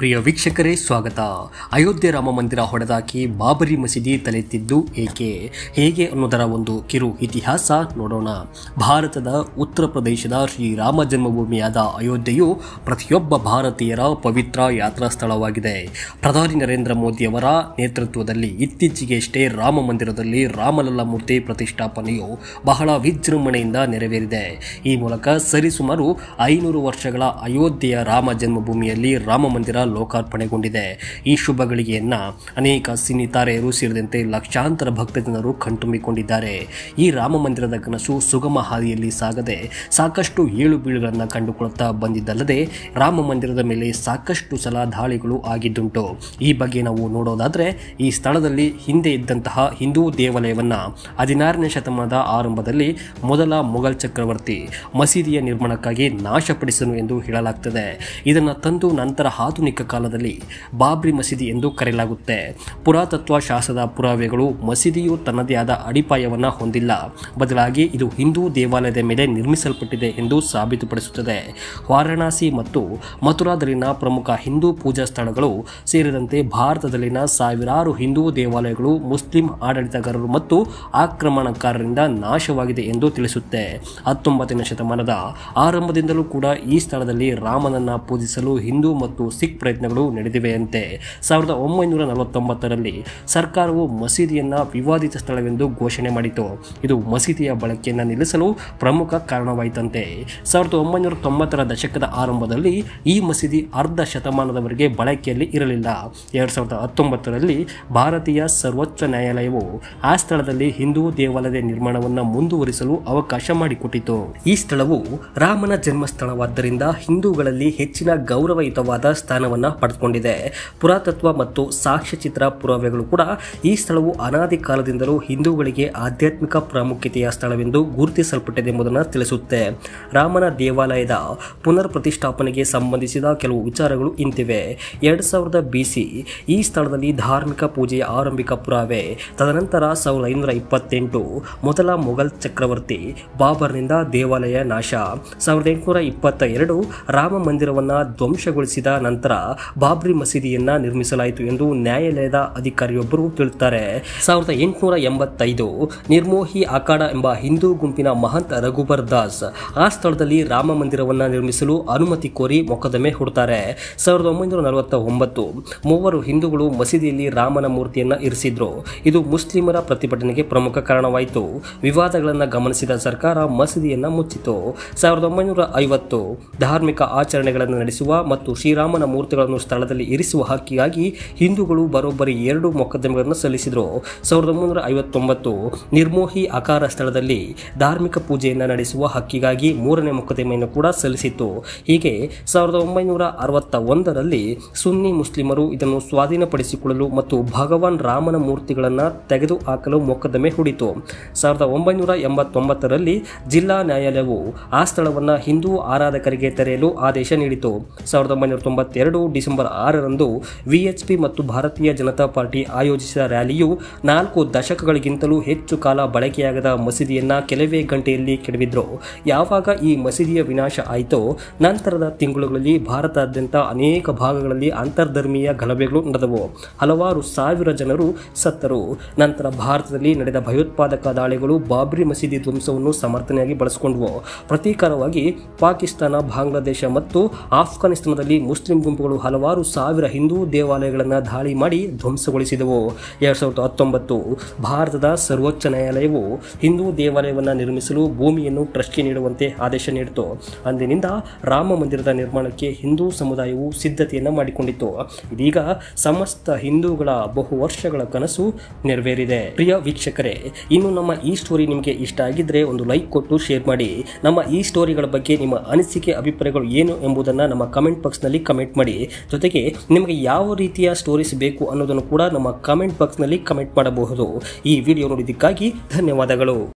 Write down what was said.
ಪ್ರಿಯ ವೀಕ್ಷಕರೇ ಸ್ವಾಗತ. ಅಯೋಧ್ಯೆ ರಾಮ ಮಂದಿರ ಹೊಡೆದಾಕಿ ಬಾಬರಿ ಮಸೀದಿ ತಲೆತ್ತಿದ್ದು ಏಕೆ, ಹೇಗೆ ಅನ್ನೋದರ ಒಂದು ಕಿರು ಇತಿಹಾಸ ನೋಡೋಣ. ಭಾರತದ ಉತ್ತರ ಪ್ರದೇಶದ ಶ್ರೀರಾಮ ಜನ್ಮಭೂಮಿಯಾದ ಅಯೋಧ್ಯೆಯು ಪ್ರತಿಯೊಬ್ಬ ಭಾರತೀಯರ ಪವಿತ್ರ ಯಾತ್ರಾ ಸ್ಥಳವಾಗಿದೆ. ಪ್ರಧಾನಿ ನರೇಂದ್ರ ಮೋದಿಯವರ ನೇತೃತ್ವದಲ್ಲಿ ಇತ್ತೀಚೆಗೆಷ್ಟೇ ರಾಮ ಮಂದಿರದಲ್ಲಿ ರಾಮಲಲ್ಲ ಮೂರ್ತಿ ಪ್ರತಿಷ್ಠಾಪನೆಯು ಬಹಳ ವಿಜೃಂಭಣೆಯಿಂದ ನೆರವೇರಿದೆ. ಈ ಮೂಲಕ ಸರಿಸುಮಾರು 500 ವರ್ಷಗಳ ಅಯೋಧ್ಯೆಯ ರಾಮ ಜನ್ಮಭೂಮಿಯಲ್ಲಿ ರಾಮ ಮಂದಿರ ಲೋಕಾರ್ಪಣೆಗೊಂಡಿದೆ. ಈ ಶುಭ ಗಳಿಗೆಯನ್ನ ಅನೇಕ ಸಿನಿ ತಾರೆಯರು ಸೇರಿದಂತೆ ಲಕ್ಷಾಂತರ ಭಕ್ತ ಜನರು ಕಣ್ತುಂಬಿಕೊಂಡಿದ್ದಾರೆ. ಈ ರಾಮ ಮಂದಿರದ ಕನಸು ಸುಗಮ ಹಾದಿಯಲ್ಲಿ ಸಾಗದೆ ಸಾಕಷ್ಟು ಏಳು ಬೀಳುಗಳನ್ನು ಕಂಡುಕೊಳ್ಳುತ್ತಾ ಬಂದಿದ್ದಲ್ಲದೆ ರಾಮ ಮಂದಿರದ ಮೇಲೆ ಸಾಕಷ್ಟು ಸಲ ದಾಳಿಗಳು ಆಗಿದ್ದುಂಟು. ಈ ಬಗ್ಗೆ ನಾವು ನೋಡೋದಾದ್ರೆ, ಈ ಸ್ಥಳದಲ್ಲಿ ಹಿಂದೆ ಇದ್ದಂತಹ ಹಿಂದೂ ದೇವಾಲಯವನ್ನ 16ನೇ ಶತಮಾನದ ಆರಂಭದಲ್ಲಿ ಮೊದಲ ಮೊಘಲ್ ಚಕ್ರವರ್ತಿ ಮಸೀದಿಯ ನಿರ್ಮಾಣಕ್ಕಾಗಿ ನಾಶಪಡಿಸನು ಎಂದು ಹೇಳಲಾಗ್ತದೆ. ಇದನ್ನು ತಂದು ನಂತರ ಆಧುನಿಕ ಕಾಲದಲ್ಲಿ ಬಾಬ್ರಿ ಮಸೀದಿ ಎಂದು ಕರೆಯಲಾಗುತ್ತೆ. ಪುರಾತತ್ವ ಶಾಸ್ತ್ರದ ಪುರಾವೆಗಳು ಮಸೀದಿಯು ತನ್ನದೇ ಆದ ಅಡಿಪಾಯವನ್ನ ಹೊಂದಿಲ್ಲ, ಬದಲಾಗಿ ಇದು ಹಿಂದೂ ದೇವಾಲಯದ ಮೇಲೆ ನಿರ್ಮಿಸಲ್ಪಟ್ಟಿದೆ ಎಂದು ಸಾಬೀತುಪಡಿಸುತ್ತದೆ. ವಾರಣಾಸಿ ಮತ್ತು ಮಥುರಾದಲ್ಲಿನ ಪ್ರಮುಖ ಹಿಂದೂ ಪೂಜಾ ಸ್ಥಳಗಳು ಸೇರಿದಂತೆ ಭಾರತದಲ್ಲಿನ ಸಾವಿರಾರು ಹಿಂದೂ ದೇವಾಲಯಗಳು ಮುಸ್ಲಿಂ ಆಡಳಿತಗಾರರು ಮತ್ತು ಆಕ್ರಮಣಕಾರರಿಂದ ನಾಶವಾಗಿದೆ ಎಂದು ತಿಳಿಸುತ್ತೆ. 19ನೇ ಶತಮಾನದ ಆರಂಭದಿಂದಲೂ ಕೂಡ ಈ ಸ್ಥಳದಲ್ಲಿ ರಾಮನನ್ನ ಪೂಜಿಸಲು ಹಿಂದೂ ಮತ್ತು ಸಿಖ್ ಪ್ರಯತ್ನಗಳು ನಡೆದಿವೆಯಂತೆ. 1949ರಲ್ಲಿ ಸರ್ಕಾರವು ಮಸೀದಿಯನ್ನ ವಿವಾದಿತ ಸ್ಥಳವೆಂದು ಘೋಷಣೆ ಮಾಡಿತು. ಇದು ಮಸೀದಿಯ ಬಳಕೆಯನ್ನು ನಿಲ್ಲಿಸಲು ಪ್ರಮುಖ ಕಾರಣವಾಯಿತಂತೆ. 1990ರ ದಶಕದ ಆರಂಭದಲ್ಲಿ ಈ ಮಸೀದಿ ಅರ್ಧ ಶತಮಾನದವರೆಗೆ ಬಳಕೆಯಲ್ಲಿ ಇರಲಿಲ್ಲ. 2019ರಲ್ಲಿ ಭಾರತೀಯ ಸರ್ವೋಚ್ಚ ನ್ಯಾಯಾಲಯವು ಆ ಸ್ಥಳದಲ್ಲಿ ಹಿಂದೂ ದೇವಾಲಯದ ನಿರ್ಮಾಣವನ್ನು ಮುಂದುವರಿಸಲು ಅವಕಾಶ ಮಾಡಿಕೊಟ್ಟಿತು. ಈ ಸ್ಥಳವು ರಾಮನ ಜನ್ಮಸ್ಥಳವಾದ್ದರಿಂದ ಹಿಂದೂಗಳಲ್ಲಿ ಹೆಚ್ಚಿನ ಗೌರವಯುತವಾದ ಸ್ಥಾನವನ್ನು ಪಡೆದುಕೊಂಡಿದೆ. ಪುರಾತತ್ವ ಮತ್ತು ಸಾಕ್ಷ್ಯಚಿತ್ರ ಪುರಾವೆಗಳು ಕೂಡ ಈ ಸ್ಥಳವು ಅನಾದಿ ಕಾಲದಿಂದಲೂ ಹಿಂದೂಗಳಿಗೆ ಆಧ್ಯಾತ್ಮಿಕ ಪ್ರಾಮುಖ್ಯತೆಯ ಸ್ಥಳವೆಂದು ಗುರುತಿಸಲ್ಪಟ್ಟಿದೆ ಎಂಬುದನ್ನು ತಿಳಿಸುತ್ತೆ. ರಾಮನ ದೇವಾಲಯದ ಪುನರ್ ಪ್ರತಿಷ್ಠಾಪನೆಗೆ ಸಂಬಂಧಿಸಿದ ಕೆಲವು ವಿಚಾರಗಳು ಇಂತಿವೆ. 2000 BC ಈ ಸ್ಥಳದಲ್ಲಿ ಧಾರ್ಮಿಕ ಪೂಜೆಯ ಆರಂಭಿಕ ಪುರಾವೆ. ತದನಂತರ 1528 ಮೊದಲ ಮೊಘಲ್ ಚಕ್ರವರ್ತಿ ಬಾಬರ್ನಿಂದ ದೇವಾಲಯ ನಾಶ. 1822 ರಾಮ ಮಂದಿರವನ್ನು ಧ್ವಂಸಗೊಳಿಸಿದ ನಂತರ ಬಾಬ್ರಿ ಮಸೀದಿಯನ್ನ ನಿರ್ಮಿಸಲಾಯಿತು ಎಂದು ನ್ಯಾಯಾಲಯದ ಅಧಿಕಾರಿಯೊಬ್ಬರು ತಿಳಿಸುತ್ತಾರೆ. 1885 ನಿರ್ಮೋಹಿ ಅಖಾಡ ಎಂಬ ಹಿಂದೂ ಗುಂಪಿನ ಮಹಂತ ರಘುಬರ್ ದಾಸ್ ಆ ಸ್ಥಳದಲ್ಲಿ ರಾಮ ಮಂದಿರವನ್ನು ನಿರ್ಮಿಸಲು ಅನುಮತಿ ಕೋರಿ ಮೊಕದ್ದಮೆ ಹೂಡುತ್ತಾರೆ. 1949 ಮೂವರು ಹಿಂದೂಗಳು ಮಸೀದಿಯಲ್ಲಿ ರಾಮನ ಮೂರ್ತಿಯನ್ನು ಇರಿಸಿದ್ರು. ಇದು ಮುಸ್ಲಿಮರ ಪ್ರತಿಭಟನೆಗೆ ಪ್ರಮುಖ ಕಾರಣವಾಯಿತು. ವಿವಾದಗಳನ್ನು ಗಮನಿಸಿದ ಸರ್ಕಾರ ಮಸೀದಿಯನ್ನ ಮುಚ್ಚಿತು. 1950 ಧಾರ್ಮಿಕ ಆಚರಣೆಗಳನ್ನು ನಡೆಸುವ ಮತ್ತು ಶ್ರೀರಾಮನ ಮೂರ್ತಿಗಳನ್ನು ಸ್ಥಳದಲ್ಲಿ ಇರಿಸುವ ಹಕ್ಕಿಗಾಗಿ ಹಿಂದೂಗಳು ಬರೋಬ್ಬರಿ 2 ಮೊಕದ್ದಮೆಗಳನ್ನು ಸಲ್ಲಿಸಿದರು. 1959 ನಿರ್ಮೋಹಿ ಅಖಾಡ ಸ್ಥಳದಲ್ಲಿ ಧಾರ್ಮಿಕ ಪೂಜೆಯನ್ನು ನಡೆಸುವ ಹಕ್ಕಿಗಾಗಿ 3ನೇ ಮೊಕದ್ದಮೆಯನ್ನು ಕೂಡ ಸಲ್ಲಿಸಿತು. ಹೀಗೆ 1961ರಲ್ಲಿ ಸುನ್ನಿ ಮುಸ್ಲಿಮರು ಇದನ್ನು ಸ್ವಾಧೀನಪಡಿಸಿಕೊಳ್ಳಲು ಮತ್ತು ಭಗವಾನ್ ರಾಮನ ಮೂರ್ತಿಗಳನ್ನು ತೆಗೆದುಹಾಕಲು ಮೊಕದ್ದಮೆ ಹೂಡಿತು. 1989ರಲ್ಲಿ ಜಿಲ್ಲಾ ನ್ಯಾಯಾಲಯವು ಆ ಸ್ಥಳವನ್ನು ಹಿಂದೂ ಆರಾಧಕರಿಗೆ ತೆರೆಯಲು ಆದೇಶ ನೀಡಿತು. 1992 ಡಿಸೆಂಬರ್ 6ರಂದು ವಿಎಚ್ಪಿ ಮತ್ತು ಭಾರತೀಯ ಜನತಾ ಪಾರ್ಟಿ ಆಯೋಜಿಸಿದ ರ್ಯಾಲಿಯು 4 ದಶಕಗಳಿಗಿಂತಲೂ ಹೆಚ್ಚು ಕಾಲ ಬಳಕೆಯಾಗದ ಮಸೀದಿಯನ್ನ ಕೆಲವೇ ಗಂಟೆಯಲ್ಲಿ ಕೆಡವಿದ್ರು. ಯಾವಾಗ ಈ ಮಸೀದಿಯ ವಿನಾಶ ಆಯಿತೋ ನಂತರದ ತಿಂಗಳುಗಳಲ್ಲಿ ಭಾರತದಾದ್ಯಂತ ಅನೇಕ ಭಾಗಗಳಲ್ಲಿ ಅಂತರ್ಧರ್ಮೀಯ ಗಲಭೆಗಳು ನಡೆದವು. ಹಲವಾರು ಸಾವಿರ ಜನರು ಸತ್ತರು. ನಂತರ ಭಾರತದಲ್ಲಿ ನಡೆದ ಭಯೋತ್ಪಾದಕ ದಾಳಿಗಳು ಬಾಬ್ರಿ ಮಸೀದಿ ಧ್ವಂಸವನ್ನು ಸಮರ್ಥನೆಯಾಗಿ ಬಳಸಿಕೊಂಡವು. ಪ್ರತೀಕಾರವಾಗಿ ಪಾಕಿಸ್ತಾನ, ಬಾಂಗ್ಲಾದೇಶ ಮತ್ತು ಆಫ್ಘಾನಿಸ್ತಾನದಲ್ಲಿ ಮುಸ್ಲಿಂ ಗುಂಪುಗಳು ಹಲವಾರು ಸಾವಿರ ಹಿಂದೂ ದೇವಾಲಯಗಳನ್ನು ದಾಳಿ ಮಾಡಿ ಧ್ವಂಸಗೊಳಿಸಿದವು. 2019 ಭಾರತದ ಸರ್ವೋಚ್ಚ ನ್ಯಾಯಾಲಯವು ಹಿಂದೂ ದೇವಾಲಯವನ್ನು ನಿರ್ಮಿಸಲು ಭೂಮಿಯನ್ನು ಟ್ರಸ್ಟ್ಗೆ ನೀಡುವಂತೆ ಆದೇಶ ನೀಡಿತು. ಅಂದಿನಿಂದ ರಾಮ ಮಂದಿರದ ನಿರ್ಮಾಣಕ್ಕೆ ಹಿಂದೂ ಸಮುದಾಯವು ಸಿದ್ಧತೆಯನ್ನು ಮಾಡಿಕೊಂಡಿತ್ತು. ಇದೀಗ ಸಮಸ್ತ ಹಿಂದೂಗಳ ಬಹು ವರ್ಷಗಳ ಕನಸು ನೆರವೇರಿದೆ. ಪ್ರಿಯ ವೀಕ್ಷಕರೇ, ಇನ್ನು ನಮ್ಮ ಈ ಸ್ಟೋರಿ ನಿಮಗೆ ಇಷ್ಟ ಆಗಿದ್ರೆ ಒಂದು ಲೈಕ್ ಕೊಟ್ಟು ಶೇರ್ ಮಾಡಿ. ನಮ್ಮ ಈ ಸ್ಟೋರಿಗಳ ಬಗ್ಗೆ ನಿಮ್ಮ ಅನಿಸಿಕೆ ಅಭಿಪ್ರಾಯಗಳು ಏನು ಎಂಬುದನ್ನು ನಮ್ಮ ಕಮೆಂಟ್ ಬಾಕ್ಸ್ನಲ್ಲಿ ಕಮೆಂಟ್ ಮಾಡಿ. ಜೊತೆಗೆ ನಿಮಗೆ ಯಾವ ರೀತಿಯ ಸ್ಟೋರೀಸ್ ಬೇಕು ಅನ್ನೋದನ್ನು ಕೂಡ ನಮ್ಮ ಕಮೆಂಟ್ ಬಾಕ್ಸ್ನಲ್ಲಿ ಕಮೆಂಟ್ ಮಾಡಬಹುದು. ಈ ವಿಡಿಯೋ ನೋಡಿದ್ದಕ್ಕಾಗಿ ಧನ್ಯವಾದಗಳು.